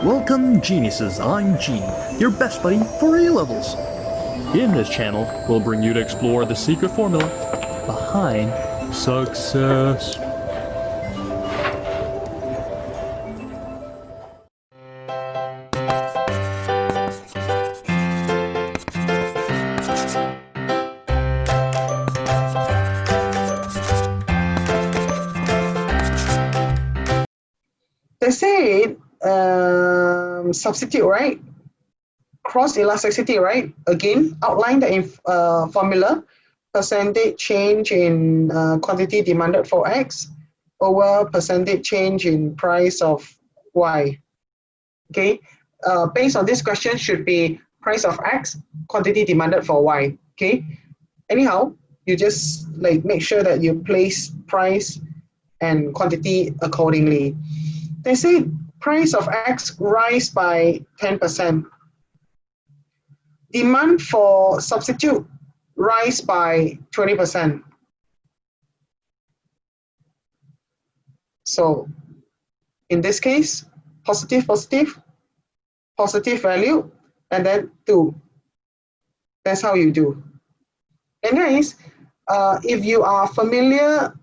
Welcome geniuses, I'm Genie, your best buddy for A-levels. In this channel, we'll bring you to explore the secret formula behind success. They say substitute, right? Cross elasticity, right? Again, outline the formula, percentage change in quantity demanded for X over percentage change in price of Y. Okay, based on this question should be price of X, quantity demanded for Y. Okay, anyhow, you just like make sure that you place price and quantity accordingly. They say price of X rise by 10%. Demand for substitute rise by 20%. So in this case, positive value, and then 2. That's how you do. And guys, if you are familiar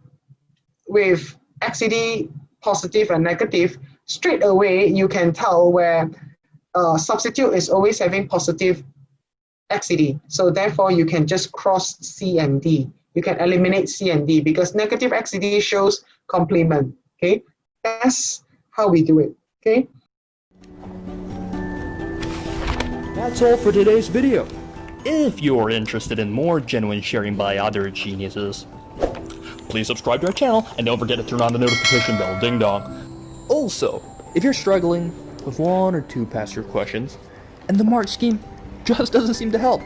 with XCD positive and negative, straight away you can tell where substitute is always having positive XCD. So therefore you can just cross C and D. You can eliminate C and D because negative XCD shows complement. Okay, that's how we do it. Okay. That's all for today's video. If you're interested in more genuine sharing by other geniuses, please subscribe to our channel and don't forget to turn on the notification bell, ding dong. Also, if you're struggling with 1 or 2 past year questions and the mark scheme just doesn't seem to help,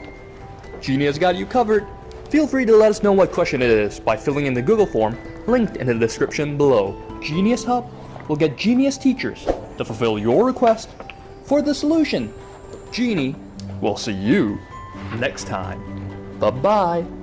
Genie has got you covered. Feel free to let us know what question it is by filling in the Google form linked in the description below. GenieUs Hub will get genius teachers to fulfill your request for the solution. Genie will see you next time. Bye-bye.